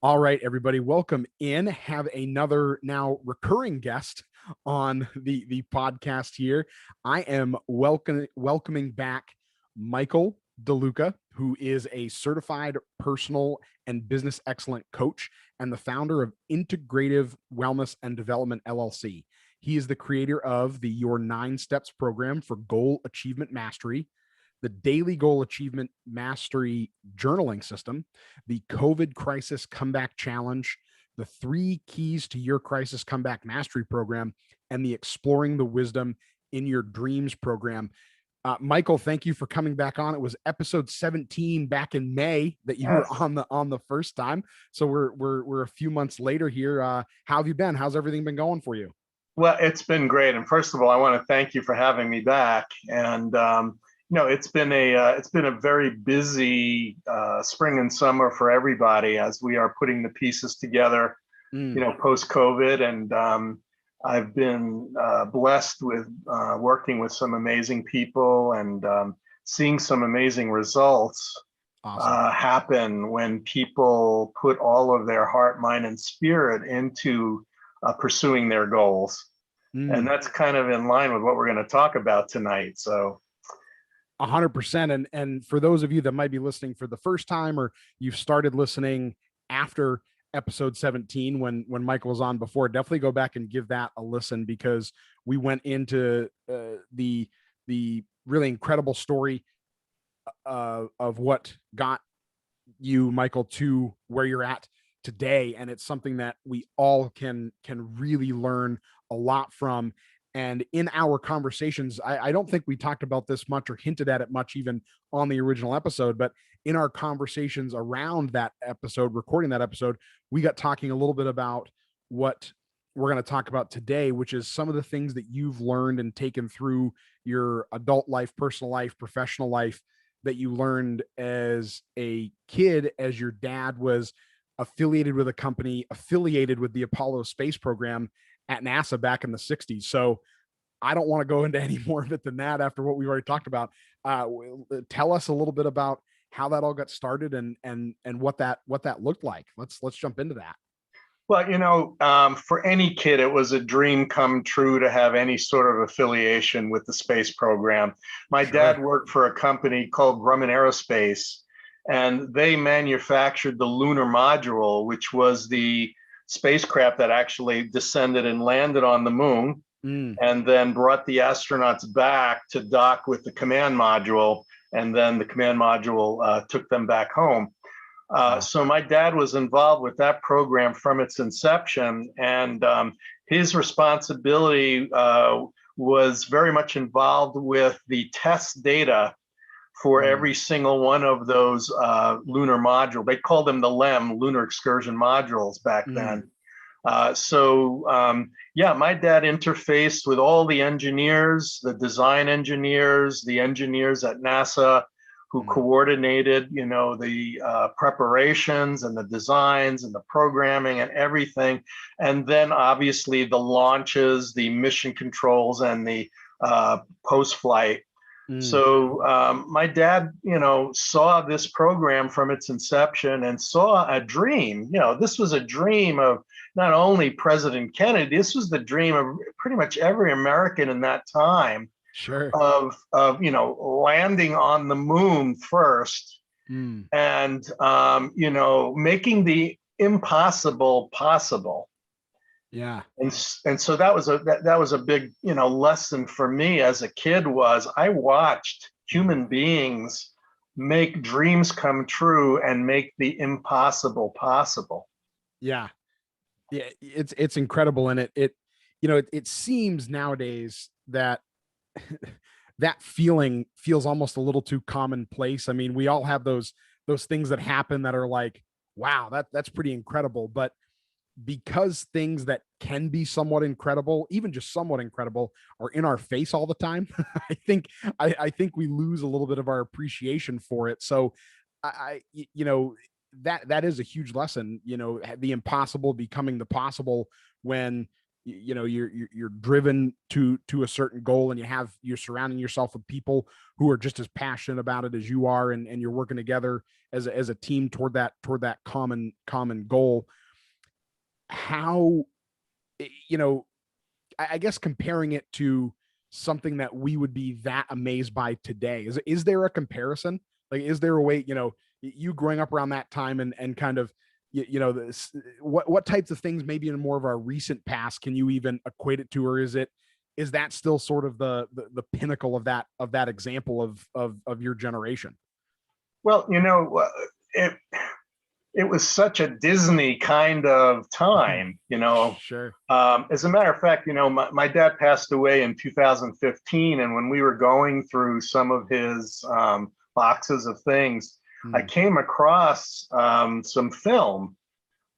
All right, everybody, welcome in. Have another now recurring guest on the podcast here. I am welcoming back Michael DeLuca, who is a certified personal and business excellent coach and the founder of Integrative Wellness and Development LLC. He is the creator of the Your 9 Steps program for goal achievement mastery, the Daily Goal Achievement Mastery Journaling System, the COVID Crisis Comeback Challenge, the 3 Keys to Your Crisis Comeback Mastery Program, and the Exploring the Wisdom in Your Dreams program. Michael, thank you for coming back on. It was episode 17 back in May that you were on the first time. So we're a few months later here. How have you been? How's everything been going for you? Well, it's been great. And first of all, I want to thank you for having me back. And it's been a very busy spring and summer for everybody as we are putting the pieces together, post COVID. And I've been blessed with working with some amazing people and seeing some amazing results happen when people put all of their heart, mind, and spirit into pursuing their goals. And that's kind of in line with what we're going to talk about tonight. So 100%. And for those of you that might be listening for the first time, or you've started listening after episode 17, when Michael was on before, definitely go back and give that a listen, because we went into the really incredible story of what got you, Michael, to where you're at today. And it's something that we all can really learn a lot from. And in our conversations, I don't think we talked about this much or hinted at it much even on the original episode, but in our conversations around that episode, recording that episode, we got talking a little bit about what we're going to talk about today, which is some of the things that you've learned and taken through your adult life, personal life, professional life, that you learned as a kid, as your dad was affiliated with a company, affiliated with the Apollo space program at NASA back in the 60s. So I don't want to go into any more of it than that after what we've already talked about. Tell us a little bit about how that all got started and what that looked like. Let's jump into that. Well, for any kid, it was a dream come true to have any sort of affiliation with the space program. My dad worked for a company called Grumman Aerospace, and they manufactured the lunar module, which was the spacecraft that actually descended and landed on the moon, and then brought the astronauts back to dock with the command module, and then the command module took them back home. So my dad was involved with that program from its inception, and his responsibility was very much involved with the test data for every single one of those lunar modules. They called them the LEM, Lunar Excursion Modules, back then. My dad interfaced with all the engineers, the design engineers, the engineers at NASA who coordinated, the preparations and the designs and the programming and everything. And then obviously the launches, the mission controls, and the post-flight. So my dad, saw this program from its inception and saw a dream. This was a dream of not only President Kennedy, this was the dream of pretty much every American in that time. Sure. Of landing on the moon first, and making the impossible possible. Yeah. And so that was a big lesson for me as a kid. Was I watched human beings make dreams come true and make the impossible possible. Yeah. It's incredible. And it seems nowadays that that feeling feels almost a little too commonplace. I mean, we all have those things that happen that are like, wow, that's pretty incredible. But because things that can be somewhat incredible, even just somewhat incredible, are in our face all the time, I think we lose a little bit of our appreciation for it. So that is a huge lesson, the impossible becoming the possible when you're driven to a certain goal, and you're surrounding yourself with people who are just as passionate about it as you are, and you're working together as a team toward that common goal. How, I guess comparing it to something that we would be that amazed by today, is there a comparison? Like, is there a way, you growing up around that time, and kind of, this, what types of things maybe in more of our recent past can you even equate it to? Or is that still sort of the pinnacle of that example of your generation? Well, it was such a Disney kind of time, Sure. As a matter of fact, my dad passed away in 2015. And when we were going through some of his boxes of things, I came across some film.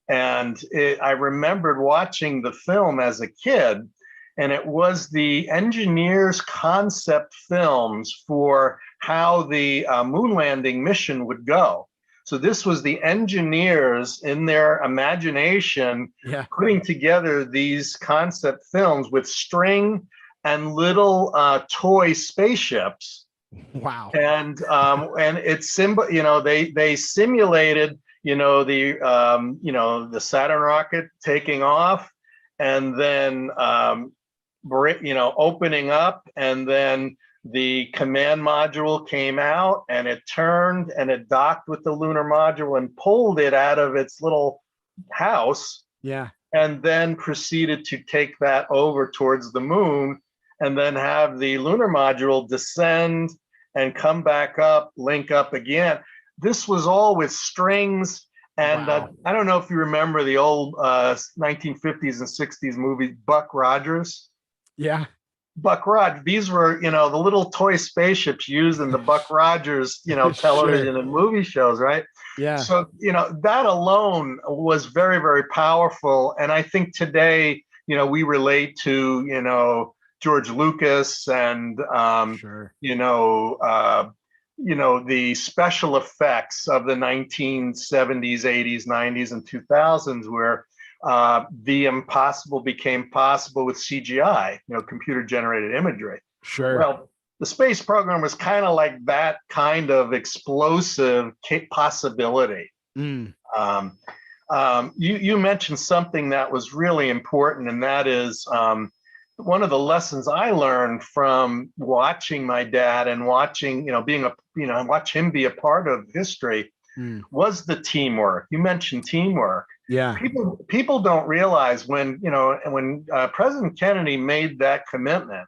And I remembered watching the film as a kid. And it was the engineers' concept films for how the moon landing mission would go. So this was the engineers in their imagination putting together these concept films with string and little toy spaceships. Wow. And it's they simulated the Saturn rocket taking off, and then opening up, and then the command module came out, and it turned and it docked with the lunar module and pulled it out of its little house. Yeah. And then proceeded to take that over towards the moon, and then have the lunar module descend and come back up, link up again. This was all with strings. And wow. I don't know if you remember the old 1950s and 60s movie, Buck Rogers. Yeah. Buck Rogers. These were, the little toy spaceships used in the Buck Rogers, television Sure. and movie shows, right? Yeah. So, that alone was very, very powerful. And I think today, we relate to, George Lucas and, Sure. the special effects of the 1970s, 80s, 90s, and 2000s, where the impossible became possible with CGI, computer generated imagery. Sure. Well, the space program was kind of like that kind of explosive possibility. You mentioned something that was really important, and that is one of the lessons I learned from watching my dad and watching, watch him be a part of history, was the teamwork. You mentioned teamwork. Yeah. People don't realize when President Kennedy made that commitment,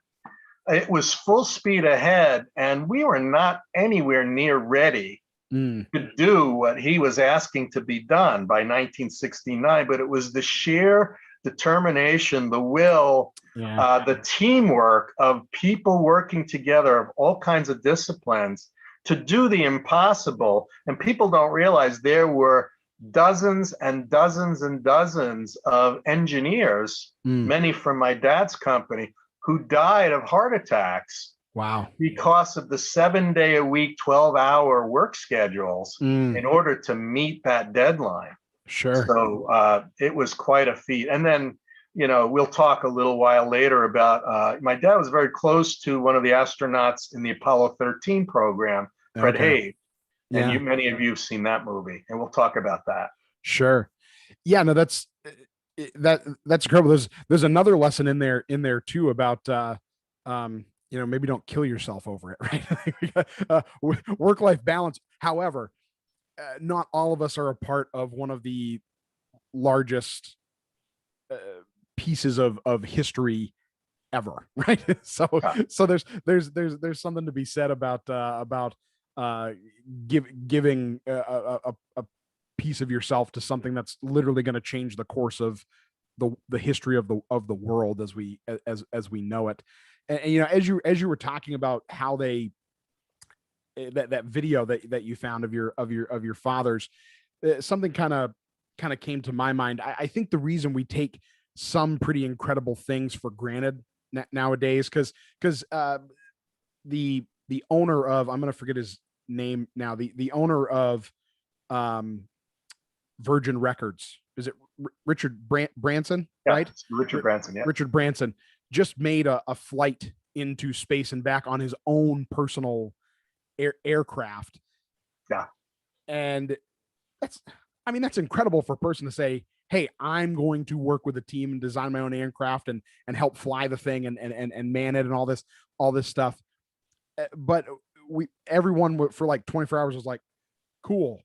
it was full speed ahead, and we were not anywhere near ready to do what he was asking to be done by 1969. But it was the sheer determination, the will, the teamwork of people working together of all kinds of disciplines to do the impossible. And people don't realize there were dozens and dozens and dozens of engineers, many from my dad's company, who died of heart attacks. Wow. Because of the 7-day-a-week, 12-hour work schedules in order to meet that deadline. Sure. So it was quite a feat. And then, we'll talk a little while later about my dad was very close to one of the astronauts in the Apollo 13 program, Fred Haig. And many of you have seen that movie, and we'll talk about that. Sure. Yeah, no, that's incredible. There's another lesson in there too about maybe don't kill yourself over it, right? Work-life balance. However, not all of us are a part of one of the largest pieces of history ever, right? So there's something to be said about giving a piece of yourself to something that's literally going to change the course of the history of the world as we know it. And as you were talking about how they that video that you found of your father's, something kind of came to my mind. I think the reason we take some pretty incredible things for granted nowadays, because the owner of, I'm going to forget his name now, the owner of Virgin Records, is it Richard Branson, Yeah, right? Richard Branson. Yeah. Richard Branson just made a flight into space and back on his own personal aircraft. Yeah. And that's, I mean, that's incredible for a person to say, hey, I'm going to work with a team and design my own aircraft and help fly the thing and man it and all this stuff. But everyone for like 24 hours was like, cool,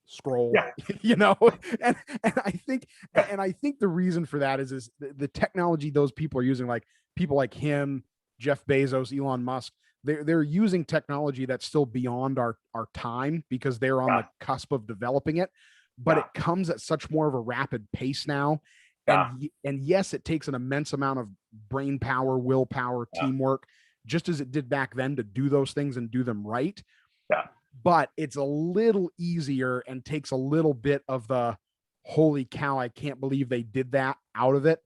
scroll. Yeah. You know, and I think the reason for that is the technology those people are using, like people like him, Jeff Bezos, Elon Musk, they're using technology that's still beyond our time because they're on the cusp of developing it, but it comes at such more of a rapid pace now. And yes, it takes an immense amount of brain power, willpower, teamwork, just as it did back then, to do those things and do them right. Yeah. But it's a little easier and takes a little bit of the holy cow, I can't believe they did that out of it,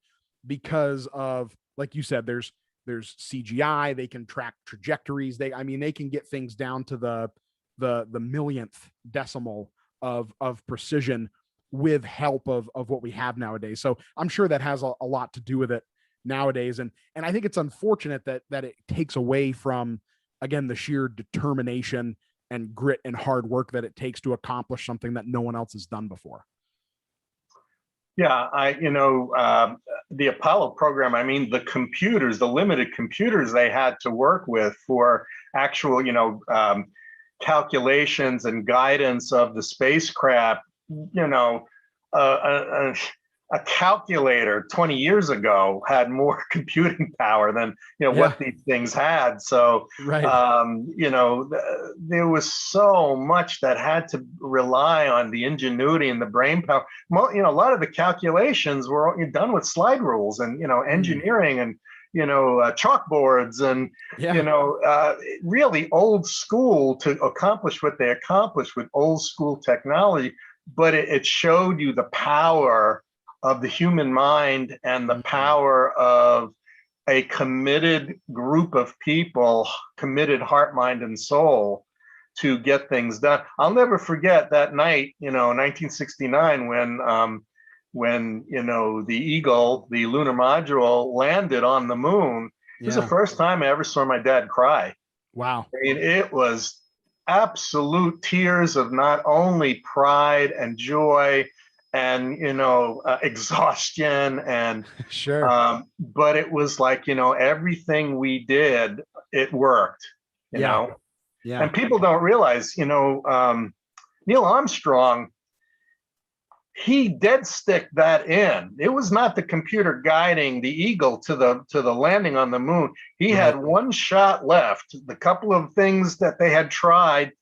because of, like you said, there's CGI, they can track trajectories. They can get things down to the millionth decimal of precision with help of what we have nowadays. So I'm sure that has a lot to do with it nowadays. And I think it's unfortunate that it takes away from, again, the sheer determination and grit and hard work that it takes to accomplish something that no one else has done before. Yeah, the Apollo program, I mean, the limited computers they had to work with for actual, calculations and guidance of the spacecraft, a calculator 20 years ago had more computing power than what these things had. So there was so much that had to rely on the ingenuity and the brain power. A lot of the calculations were done with slide rules and engineering and chalkboards and really old school to accomplish what they accomplished with old school technology. But it showed you the power of the human mind and the power of a committed group of people, committed heart, mind, and soul, to get things done. I'll never forget that night, 1969, when the Eagle, the lunar module, landed on the moon. It was the first time I ever saw my dad cry. Wow. I mean, it was absolute tears of not only pride and joy and exhaustion and sure, but it was like everything we did, it worked. And people don't realize Neil Armstrong, he dead stick that in. It was not the computer guiding the Eagle to the landing on the moon. He had one shot left. The couple of things that they had tried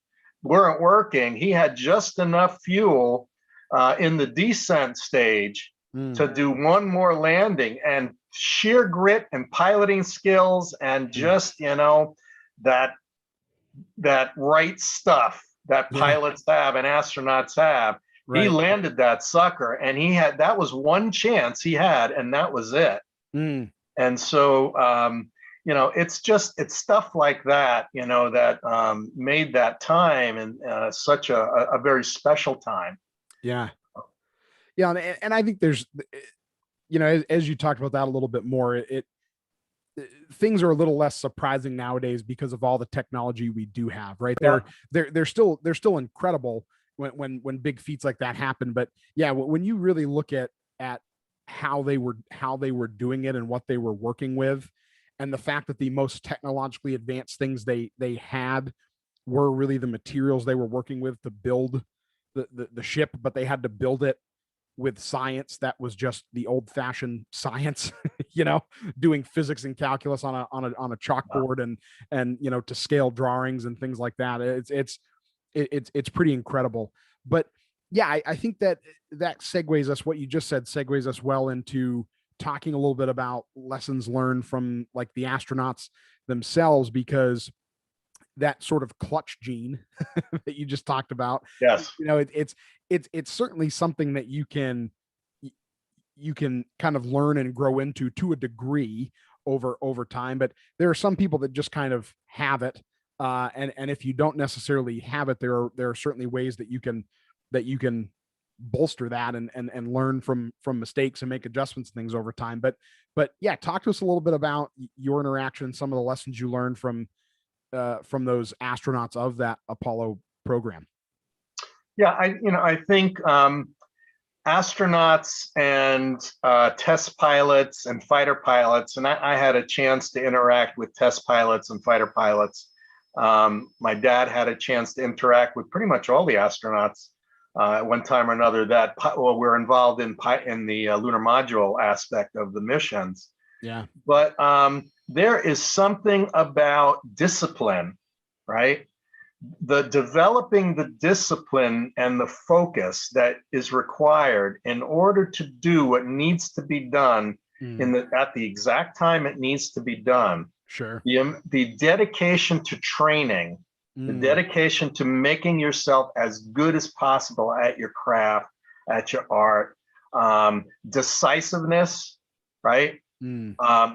weren't working. He had just enough fuel in the descent stage to do one more landing, and sheer grit and piloting skills and just that right stuff that pilots have and astronauts have. He landed that sucker, and that was one chance he had, and that was it. And so it's stuff like that that made that time and such a very special time. Yeah. And I think there's, as you talked about that a little bit more, things are a little less surprising nowadays because of all the technology we do have, right? They're still incredible when big feats like that happen. But when you really look at how they were doing it and what they were working with, and the fact that the most technologically advanced things they had were really the materials they were working with to build the ship, but they had to build it with science that was just the old-fashioned science, doing physics and calculus on a chalkboard and to scale drawings and things like that. It's pretty incredible. But I think that segues us, what you just said segues us well into talking a little bit about lessons learned from like the astronauts themselves, because that sort of clutch gene that you just talked about. Yes. It's certainly something that you can kind of learn and grow into to a degree over time. But there are some people that just kind of have it. And if you don't necessarily have it, there are certainly ways that you can bolster that and learn from mistakes and make adjustments and things over time. But yeah, talk to us a little bit about your interaction, some of the lessons you learned from those astronauts of that Apollo program. Yeah, I think astronauts and test pilots and fighter pilots, and I had a chance to interact with test pilots and fighter pilots. My dad had a chance to interact with pretty much all the astronauts at one time or another that were involved in the lunar module aspect of the missions. Yeah. But there is something about discipline, right? Developing the discipline and the focus that is required in order to do what needs to be done at the exact time it needs to be done. Sure. The dedication to training, the dedication to making yourself as good as possible at your craft, at your art, decisiveness, right?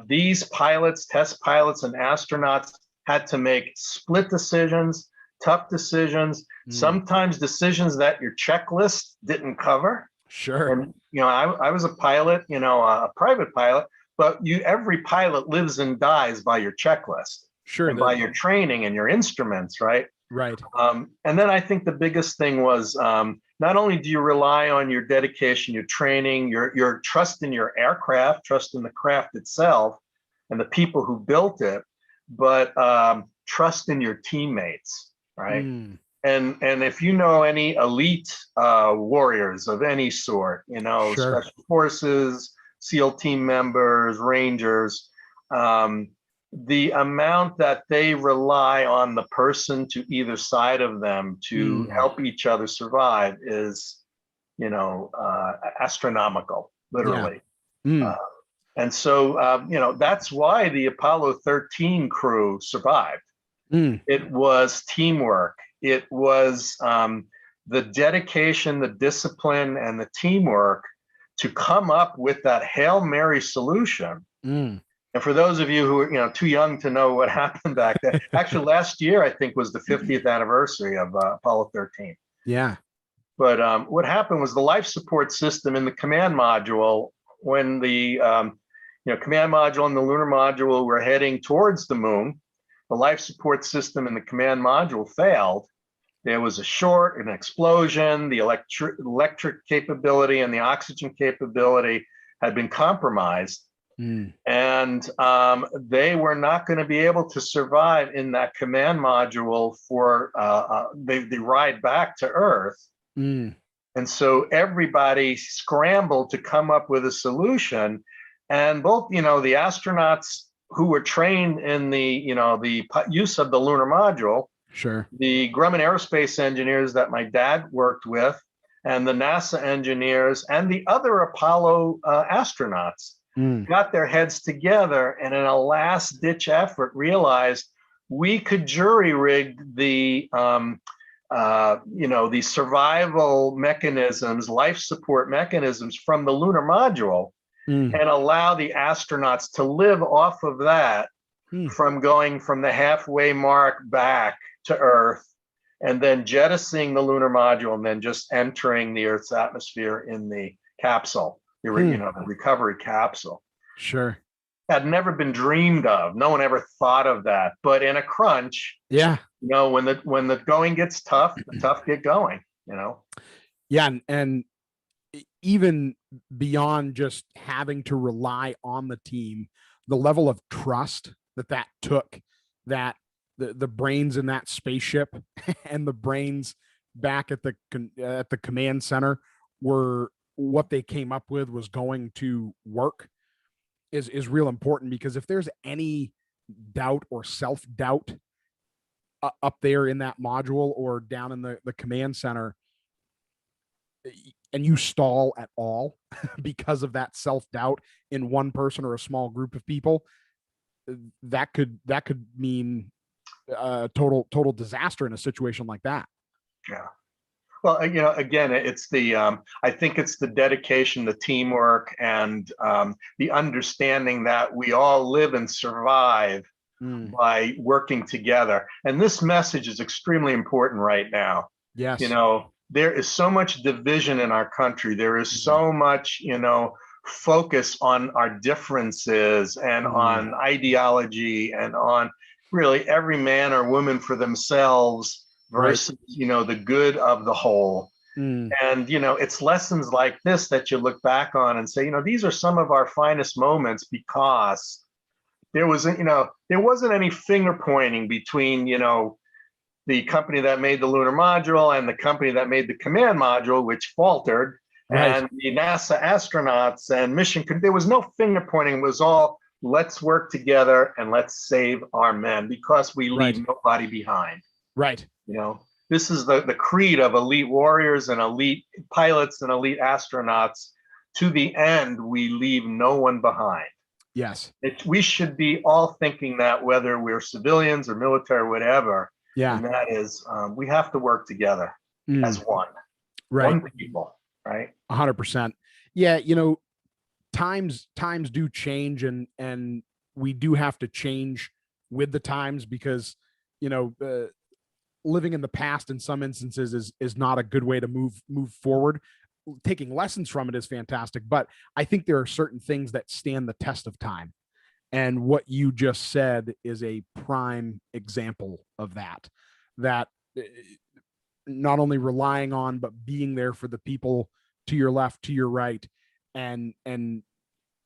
These pilots, test pilots, and astronauts had to make split decisions, tough decisions, sometimes decisions that your checklist didn't cover. Sure. And, I was a pilot, a private pilot, but every pilot lives and dies by your checklist. Sure. And by your training and your instruments, right? Right. And then I think the biggest thing was not only do you rely on your dedication, your training, your trust in your aircraft, trust in the craft itself and the people who built it, but trust in your teammates. Right. And if you know any elite warriors of any sort, Sure. Special Forces, SEAL team members, Rangers, the amount that they rely on the person to either side of them to help each other survive is, astronomical, literally. Yeah. And so, that's why the Apollo 13 crew survived. It was teamwork. It was the dedication, the discipline, and the teamwork to come up with that Hail Mary solution. And for those of you who are too young to know what happened back then, actually last year I think was the 50th anniversary of Apollo 13. Yeah. But what happened was the life support system in the command module, when the command module and the lunar module were heading towards the moon, the life support system in the command module failed. There was a short, an explosion, the electric capability and the oxygen capability had been compromised. And they were not going to be able to survive in that command module for the ride back to Earth. And so everybody scrambled to come up with a solution. And both, the astronauts who were trained in the use of the lunar module, sure, the Grumman Aerospace engineers that my dad worked with, and the NASA engineers and the other Apollo astronauts got their heads together and in a last-ditch effort realized we could jury-rig the survival mechanisms, life support mechanisms from the lunar module, and allow the astronauts to live off of that from going from the halfway mark back to Earth and then jettisoning the lunar module and then just entering the Earth's atmosphere in the capsule, the recovery capsule. Sure. Had never been dreamed of. No one ever thought of that. But in a crunch, yeah, when the going gets tough, the tough get going, Yeah. And even beyond just having to rely on the team, the level of trust that took, that the brains in that spaceship and the brains back at the command center were what they came up with was going to work is real important, because if there's any doubt or self-doubt up there in that module or down in the command center, and you stall at all because of that self-doubt in one person or a small group of people, that could mean total disaster in a situation like that. Yeah. Well, again, it's I think it's the dedication, the teamwork, and the understanding that we all live and survive by working together. And this message is extremely important right now. Yes. there is so much division in our country. There is so much, focus on our differences and on ideology and on really every man or woman for themselves versus, the good of the whole. And, it's lessons like this that you look back on and say, these are some of our finest moments because there wasn't any finger pointing between, the company that made the lunar module and the company that made the command module, which faltered, and the NASA astronauts and mission. There was no finger pointing. It was all, let's work together and let's save our men because we leave nobody behind. Right. This is the creed of elite warriors and elite pilots and elite astronauts. To the end, we leave no one behind. Yes. We should be all thinking that, whether we're civilians or military or whatever. Yeah. And that is, we have to work together as one. Right. One people, right? 100%. Yeah. Times do change, and we do have to change with the times because, living in the past in some instances is not a good way to move forward. Taking lessons from it is fantastic, but I think there are certain things that stand the test of time. And what you just said is a prime example of that not only relying on, but being there for the people to your left, to your right, and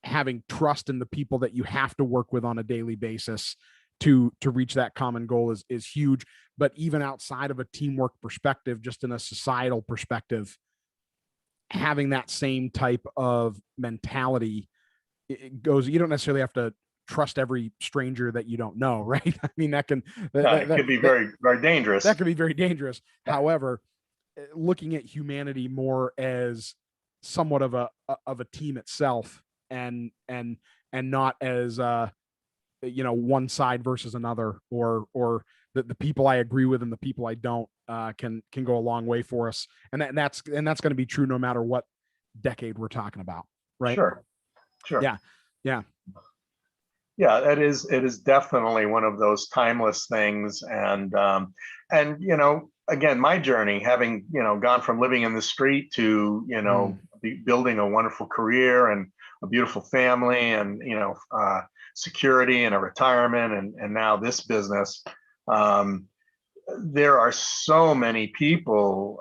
having trust in the people that you have to work with on a daily basis to reach that common goal is huge. But even outside of a teamwork perspective, just in a societal perspective, having that same type of mentality, it goes, you don't necessarily have to trust every stranger that you don't know, right? I mean, that could be very, very dangerous. That could be very dangerous. However, looking at humanity more as somewhat of a team itself, and not as one side versus another, or the people I agree with and the people I don't, can go a long way for us. And that's going to be true no matter what decade we're talking about, right? Sure. Yeah. It is definitely one of those timeless things. And again, my journey, having, gone from living in the street to, building a wonderful career and a beautiful family and, security and a retirement and now this business. There are so many people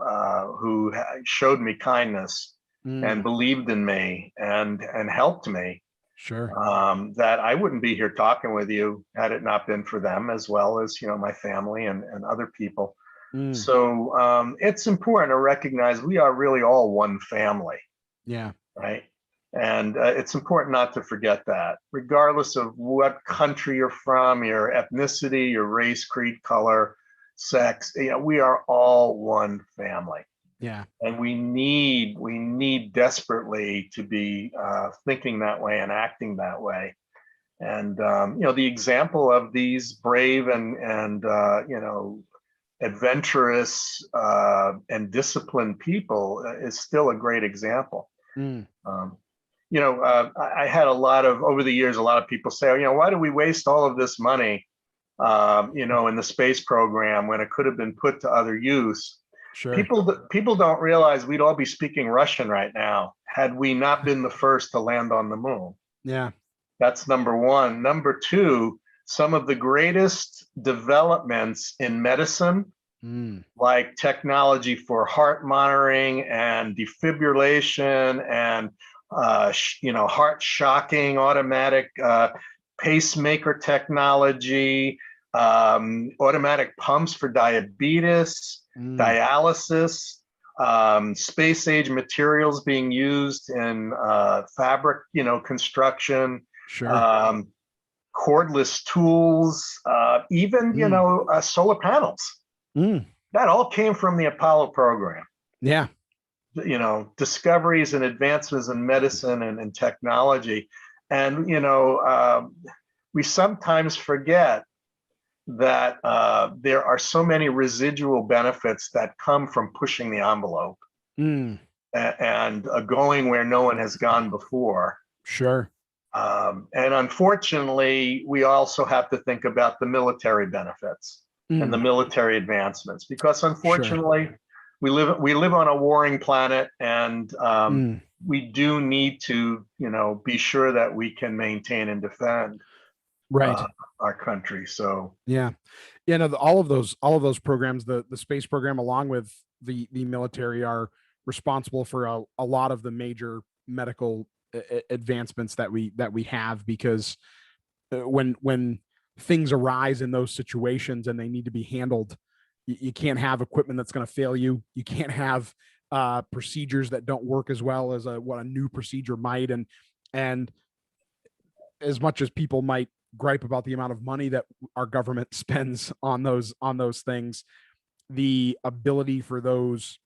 who showed me kindness and believed in me and helped me. Sure. That I wouldn't be here talking with you had it not been for them, as well as, my family and other people. So it's important to recognize we are really all one family. Yeah. Right. And it's important not to forget that, regardless of what country you're from, your ethnicity, your race, creed, color, sex, we are all one family. Yeah. And we need desperately to be thinking that way and acting that way. And, the example of these brave and adventurous and disciplined people is still a great example. I had over the years, a lot of people say, why do we waste all of this money, in the space program when it could have been put to other use? Sure. People don't realize we'd all be speaking Russian right now had we not been the first to land on the moon. Yeah. That's number one. Number two, some of the greatest developments in medicine, like technology for heart monitoring and defibrillation and, heart shocking, automatic pacemaker technology, automatic pumps for diabetes, dialysis, space age materials being used in fabric, construction, sure, cordless tools, even, solar panels. That all came from the Apollo program. Yeah. Discoveries and advancements in medicine and technology. And, we sometimes forget that there are so many residual benefits that come from pushing the envelope and going where no one has gone before. Sure. And unfortunately, we also have to think about the military benefits and the military advancements, because unfortunately, we live on a warring planet, and Mm. we do need to, be sure that we can maintain and defend Right. uh, our country. So Yeah. Yeah. No, all of those programs, the space program, along with the military, are responsible for a lot of the major medical advancements that we have, because when things arise in those situations and they need to be handled, you can't have equipment that's going to fail you. You can't have procedures that don't work as well as what a new procedure might. And as much as people might gripe about the amount of money that our government spends on those things, the ability for those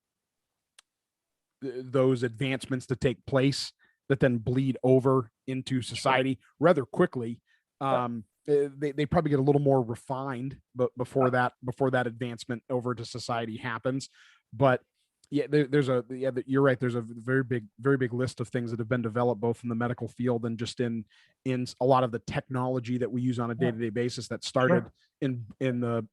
advancements to take place that then bleed over into society rather quickly, they probably get a little more refined, but before that advancement over to society happens. But yeah, you're right. There's a very big list of things that have been developed both in the medical field and just in a lot of the technology that we use on a day-to-day basis that started sure. in the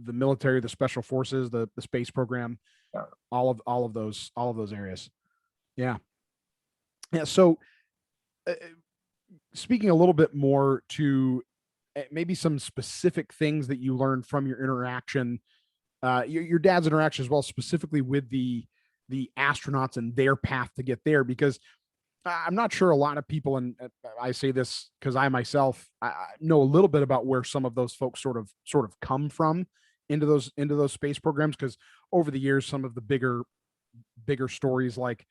military, the special forces, the space program, Yeah. all of those areas. Yeah. Yeah. So uh, speaking a little bit more to maybe some specific things that you learned from your interaction, your dad's interaction as well, specifically with the astronauts and their path to get there, because I'm not sure a lot of people, and I say this because I myself I know a little bit about where some of those folks sort of come from into those space programs, because over the years, some of the bigger stories, like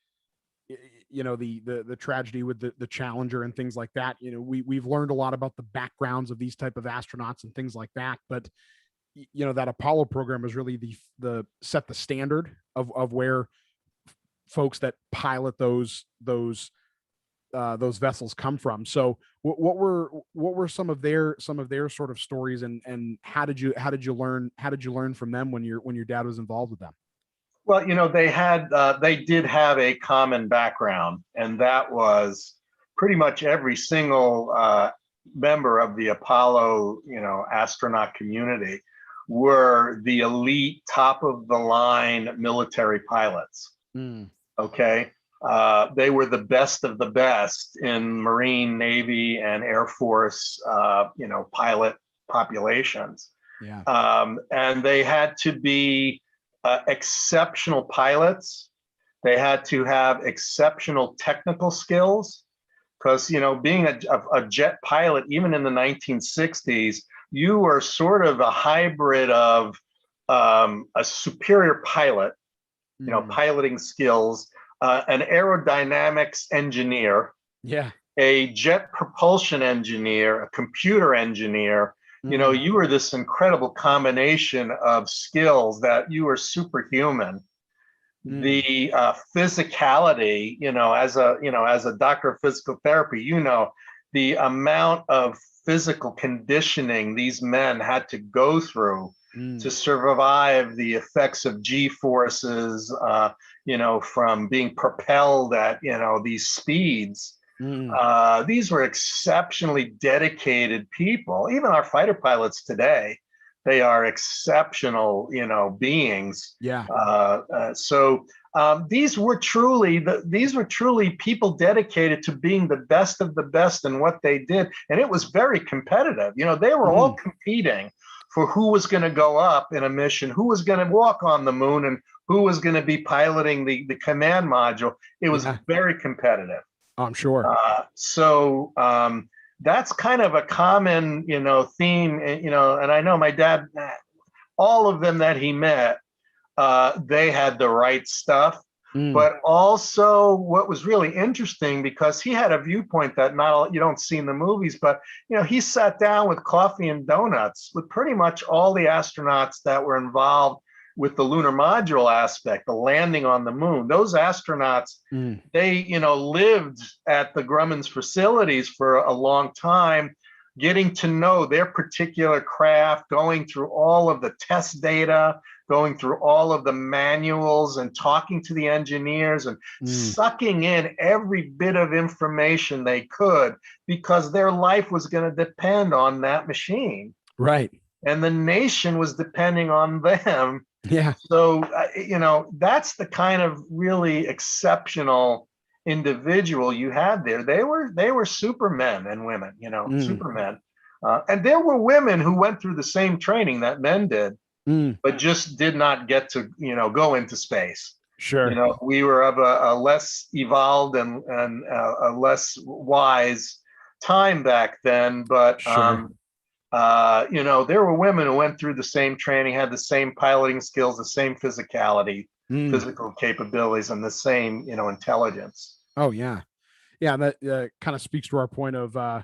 the tragedy with the Challenger and things like that, we've learned a lot about the backgrounds of these type of astronauts and things like that. But that Apollo program is really the set the standard of where folks that pilot those vessels come from. So what were some of their sort of stories, and how did you learn from them when your dad was involved with them? Well, they did have a common background, and that was pretty much every single member of the Apollo, astronaut community were the elite, top of the line military pilots. Mm. Okay. They were the best of the best in Marine, Navy, and Air Force, pilot populations. Yeah. And they had to be exceptional pilots. They had to have exceptional technical skills, because, being a jet pilot, even in the 1960s, you were sort of a hybrid of a superior pilot, Mm. piloting skills, an aerodynamics engineer, Yeah. a jet propulsion engineer, a computer engineer. Mm. You were this incredible combination of skills that you were superhuman. Mm. The physicality, as a doctor of physical therapy, the amount of physical conditioning these men had to go through to Mm. survive the effects of G forces, from being propelled at, these speeds. Mm. These were exceptionally dedicated people. Even our fighter pilots today, they are exceptional, beings. Yeah. So these were truly people dedicated to being the best of the best in what they did, and it was very competitive. They were all Mm. competing for who was going to go up in a mission, who was going to walk on the moon, and who was going to be piloting the command module. It was Yeah. very competitive. Oh, I'm sure. So that's kind of a common, theme, and I know my dad, all of them that he met, they had the right stuff. Mm. But also, what was really interesting, because he had a viewpoint that not all, you don't see in the movies, but he sat down with coffee and donuts with pretty much all the astronauts that were involved with the lunar module aspect, the landing on the moon. Those astronauts, Mm. they lived at the Grumman's facilities for a long time, getting to know their particular craft, going through all of the test data, going through all of the manuals, and talking to the engineers, and Mm. sucking in every bit of information they could, because their life was going to depend on that machine, Right. and the nation was depending on them Yeah. So, that's the kind of really exceptional individual you had there. They were supermen and women, Mm, supermen. And there were women who went through the same training that men did, mm, but just did not get to, go into space. sure. We were of a less evolved and a less wise time back then, but Sure. there were women who went through the same training, had the same piloting skills, the same physicality, Mm. physical capabilities, and the same, intelligence. Oh yeah. Yeah. That kind of speaks to our point of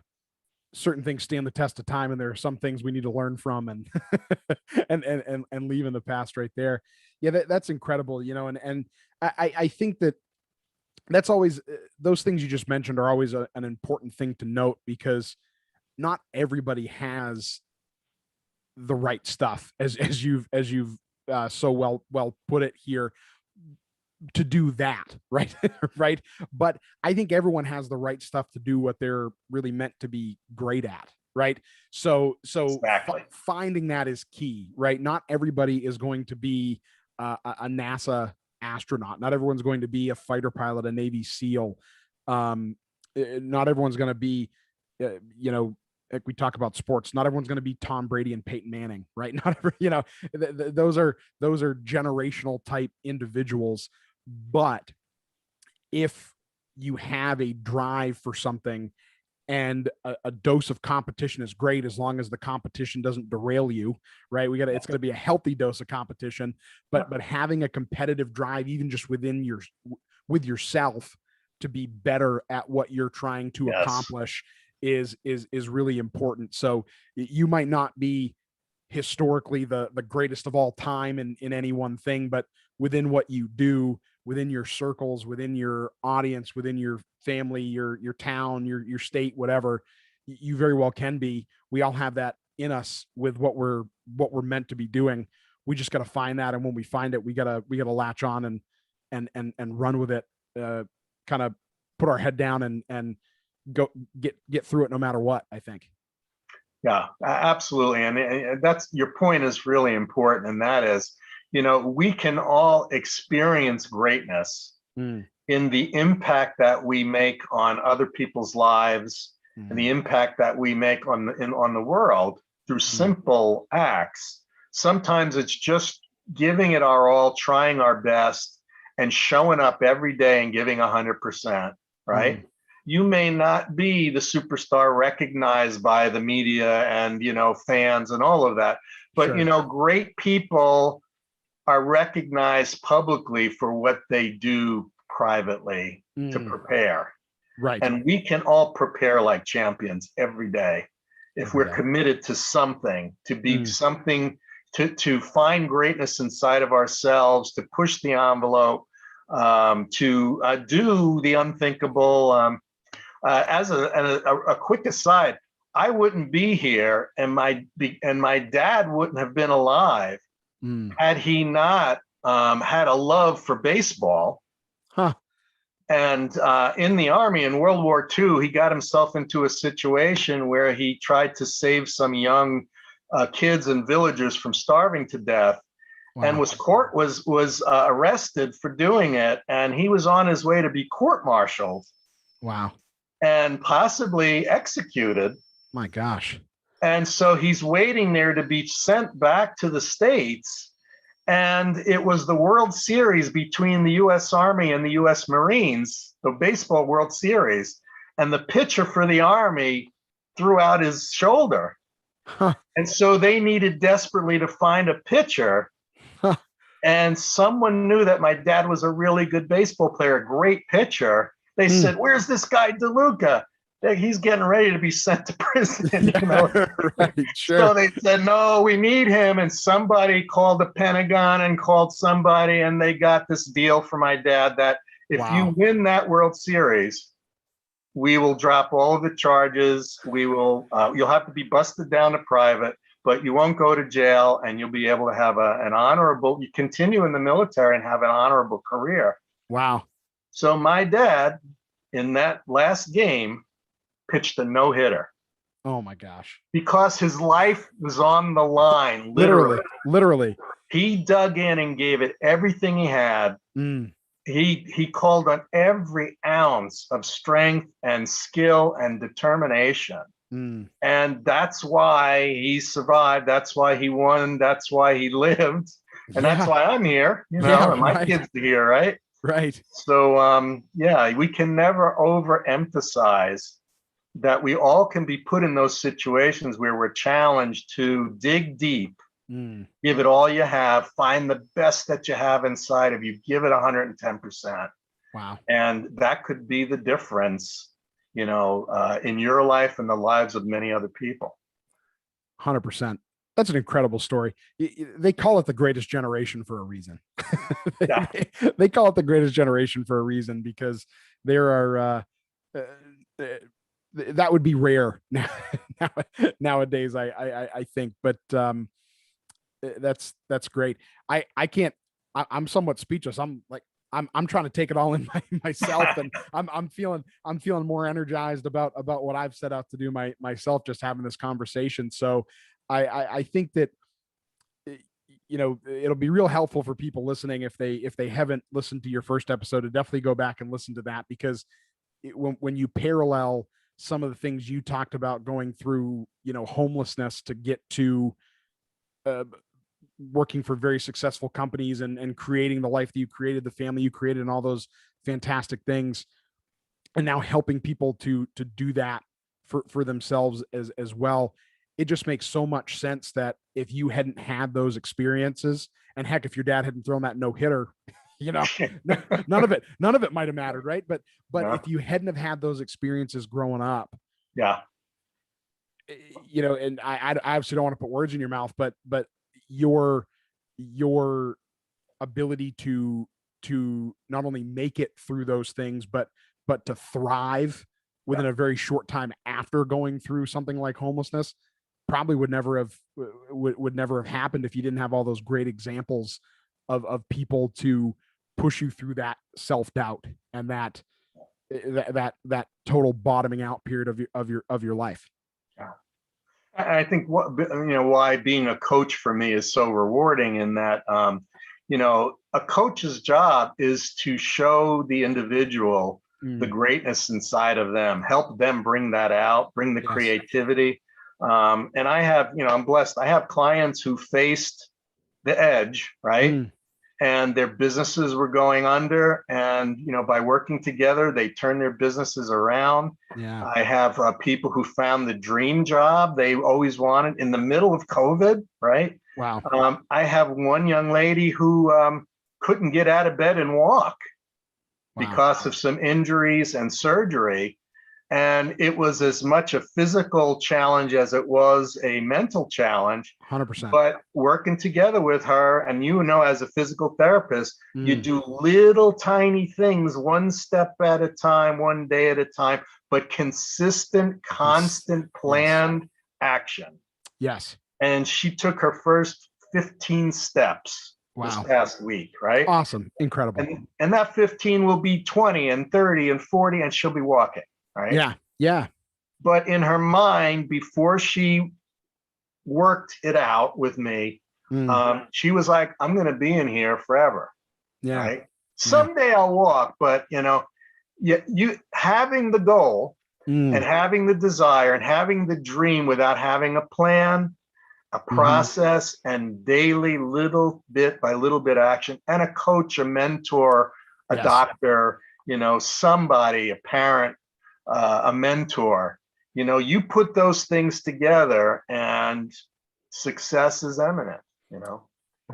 certain things stand the test of time, and there are some things we need to learn from and and leave in the past right there. Yeah, that's incredible, and I think that that's always those things you just mentioned are always an important thing to note, because not everybody has the right stuff, as you've so well put it here, to do that, right? Right. But I think everyone has the right stuff to do what they're really meant to be great at, right? So Exactly. finding that is key, right? Not everybody is going to be a NASA astronaut. Not everyone's going to be a fighter pilot, a Navy SEAL. Not everyone's going to be, like we talk about sports. Not everyone's going to be Tom Brady and Peyton Manning, right? Not every, those are generational type individuals. But if you have a drive for something, and a dose of competition is great, as long as the competition doesn't derail you, right? It's going to be a healthy dose of competition, but having a competitive drive, even just with yourself, to be better at what you're trying to Yes. accomplish is really important. So you might not be historically the greatest of all time in any one thing, but within what you do, within your circles, within your audience, within your family, your town, your state, whatever, you very well can be. We all have that in us with what we're meant to be doing. We just got to find that, and when we find it, we gotta latch on and run with it. Kind of put our head down and go get through it no matter what, I think. Yeah, absolutely. And that's your point is really important. And that is, we can all experience greatness Mm, in the impact that we make on other people's lives and mm, the impact that we make on the world through mm, simple acts. Sometimes it's just giving it our all, trying our best, and showing up every day and giving 100%, right? mm. You may not be the superstar recognized by the media and, fans and all of that, but, Sure. great people are recognized publicly for what they do privately to Mm, prepare. right. And we can all prepare like champions every day if Every we're day. committed to something, to be Mm, something, to find greatness inside of ourselves, to push the envelope, to do the unthinkable. As a quick aside, I wouldn't be here, and my dad wouldn't have been alive mm. had he not had a love for baseball. Huh. And in the Army in World War II, he got himself into a situation where he tried to save some young kids and villagers from starving to death, and Wow. was arrested for doing it. And he was on his way to be court-martialed Wow. and possibly executed. My gosh. And so he's waiting there to be sent back to the States. And it was the World Series between the U.S. Army and the U.S. Marines, the baseball World Series. And the pitcher for the Army threw out his shoulder. Huh. And so they needed desperately to find a pitcher. Huh. And someone knew that my dad was a really good baseball player, a great pitcher. They Mm. said, "Where's this guy DeLuca? He's getting ready to be sent to prison." Yeah, right. So Sure. they said, "No, we need him." And somebody called the Pentagon and called somebody, and they got this deal for my dad that if you Wow. win that World Series, we will drop all of the charges. You'll have to be busted down to private, but you won't go to jail, and you'll be able to have you continue in the military and have an honorable career. Wow. So my dad, in that last game, pitched a no-hitter Oh my gosh. because his life was on the line, literally. Literally. Literally. He dug in and gave it everything he had. Mm. He called on every ounce of strength and skill and determination. Mm. And that's why he survived. That's why he won. That's why he lived. And that's why I'm here, and my kids are here, right? Right. So, yeah, we can never overemphasize that we all can be put in those situations where we're challenged to dig deep, give it all you have, find the best that you have inside of you, give it 110%. Wow. And that could be the difference, in your life and the lives of many other people. 100%. That's an incredible story. They call it the greatest generation for a reason. Yeah. They call it the greatest generation for a reason, because there are, that would be rare nowadays, I think, but that's great. I can't, I'm somewhat speechless. I'm trying to take it all in myself, and I'm feeling more energized about what I've set out to do myself, just having this conversation. So I think that, it'll be real helpful for people listening, if they haven't listened to your first episode, to definitely go back and listen to that, because when you parallel some of the things you talked about going through, homelessness, to get to working for very successful companies and creating the life that you created, the family you created, and all those fantastic things, and now helping people to do that for themselves as well. It just makes so much sense that if you hadn't had those experiences, and heck, if your dad hadn't thrown that no-hitter, none of it might have mattered, right? But Yeah. if you hadn't have had those experiences growing up, Yeah. And I obviously don't want to put words in your mouth, but your ability to not only make it through those things, but to thrive within a very short time after going through something like homelessness, probably would never have happened if you didn't have all those great examples of people to push you through that self-doubt and that total bottoming out period of your life. Yeah. I think why being a coach for me is so rewarding, in that a coach's job is to show the individual the greatness inside of them, help them bring that out, bring the creativity. And I have, I'm blessed. I have clients who faced the edge, right? And their businesses were going under, and by working together, they turned their businesses around. Yeah. I have people who found the dream job they always wanted in the middle of COVID, right? Wow. I have one young lady who couldn't get out of bed and walk because of some injuries and surgery. And it was as much a physical challenge as it was a mental challenge. 100%. But working together with her, and as a physical therapist, you do little tiny things, one step at a time, one day at a time, but consistent, constant, planned action. Yes. And she took her first 15 steps this past week, right? Awesome. Incredible. And that 15 will be 20 and 30 and 40, and she'll be walking. Right? Yeah. Yeah. But in her mind, before she worked it out with me, she was like, I'm going to be in here forever. Yeah. Right? Someday I'll walk, but you having the goal and having the desire and having the dream without having a plan, a process, and daily little bit by little bit action, and a coach, a mentor, a doctor, somebody, a parent, a mentor, you put those things together and success is imminent,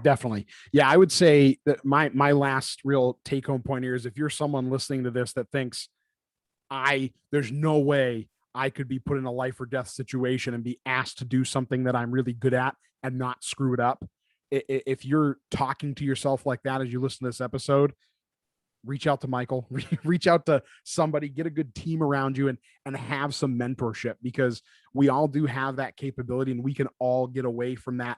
Definitely. Yeah. I would say that my last real take home point here is, if you're someone listening to this that thinks there's no way I could be put in a life or death situation and be asked to do something that I'm really good at and not screw it up. If you're talking to yourself like that as you listen to this episode, reach out to Michael, reach out to somebody, get a good team around you, and have some mentorship, because we all do have that capability, and we can all get away from that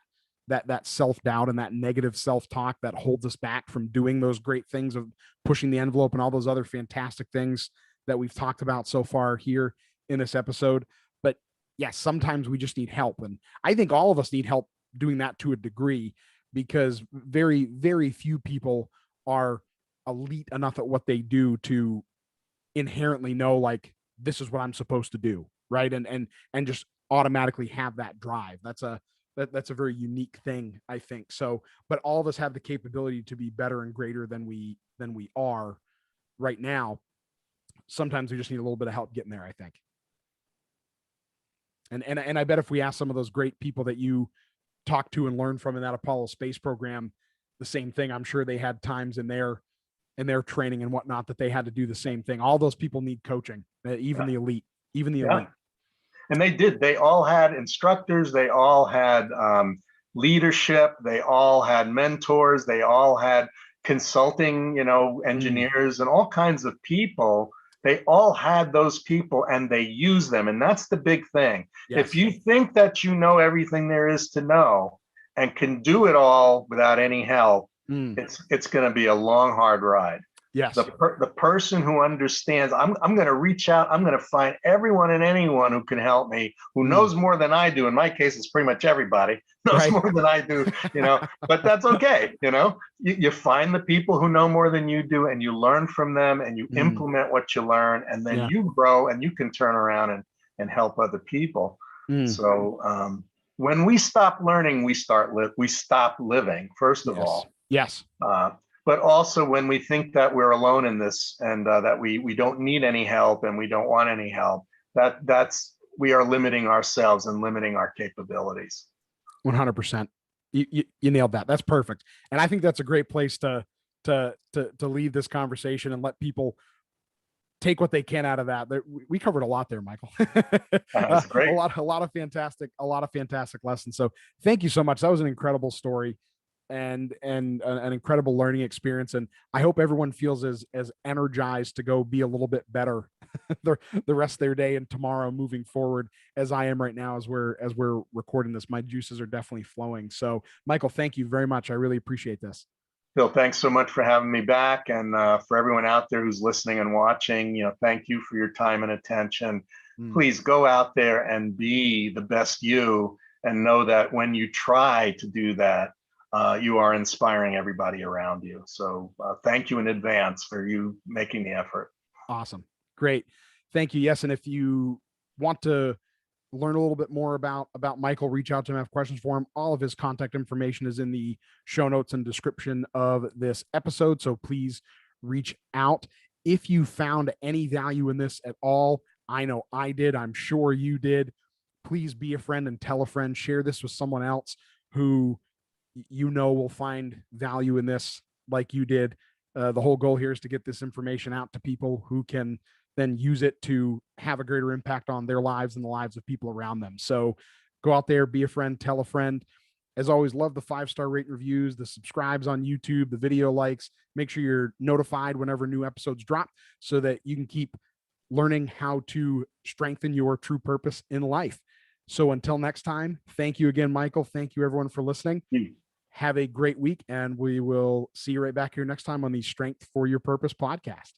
self-doubt and that negative self-talk that holds us back from doing those great things of pushing the envelope and all those other fantastic things that we've talked about so far here in this episode. But yes, sometimes we just need help. And I think all of us need help doing that to a degree. because very, very few people are elite enough at what they do to inherently know, like, this is what I'm supposed to do. Right. And just automatically have that drive. That's a very unique thing, I think. So, but all of us have the capability to be better and greater than we are right now. Sometimes we just need a little bit of help getting there, I think. And I bet if we ask some of those great people that you talked to and learned from in that Apollo space program, the same thing. I'm sure they had times in their training and whatnot that they had to do the same thing. All those people need coaching, even the elite, elite. And they did. They all had instructors. They all had leadership. They all had mentors. They all had consulting, engineers and all kinds of people. They all had those people and they use them. And that's the big thing. Yes. If you think that you know everything there is to know and can do it all without any help, it's going to be a long, hard ride. Yes. The person who understands, I'm going to reach out. I'm going to find everyone and anyone who can help me, who knows more than I do. In my case, it's pretty much everybody knows more than I do, but that's okay. You find the people who know more than you do and you learn from them and you implement what you learn, and then you grow and you can turn around and help other people. So when we stop learning, we stop living, first of all. Yes. But also when we think that we're alone in this and that we don't need any help and we don't want any help, that's we are limiting ourselves and limiting our capabilities. 100%. You nailed that. That's perfect. And I think that's a great place to leave this conversation and let people take what they can out of that. We covered a lot there, Michael. That's great. a lot of fantastic lessons. So thank you so much. That was an incredible story. And an incredible learning experience. And I hope everyone feels as energized to go be a little bit better the rest of their day and tomorrow moving forward, as I am right now, as we're recording this. My juices are definitely flowing. So Michael, thank you very much. I really appreciate this. Phil, thanks so much for having me back. And for everyone out there who's listening and watching, thank you for your time and attention. Please go out there and be the best you, and know that when you try to do that, you are inspiring everybody around you. So thank you in advance for you making the effort. Awesome. Great. Thank you. Yes. And if you want to learn a little bit more about Michael, reach out to him, have questions for him. All of his contact information is in the show notes and description of this episode. So please reach out. If you found any value in this at all, I know I did. I'm sure you did. Please be a friend and tell a friend. Share this with someone else who will find value in this like you did. The whole goal here is to get this information out to people who can then use it to have a greater impact on their lives and the lives of people around them. So go out there, be a friend, tell a friend. As always, love the 5-star rate reviews, the subscribes on YouTube, the video likes. Make sure you're notified whenever new episodes drop so that you can keep learning how to strengthen your true purpose in life. So until next time, thank you again, Michael. Thank you everyone for listening. Have a great week, and we will see you right back here next time on the Strength for Your Purpose podcast.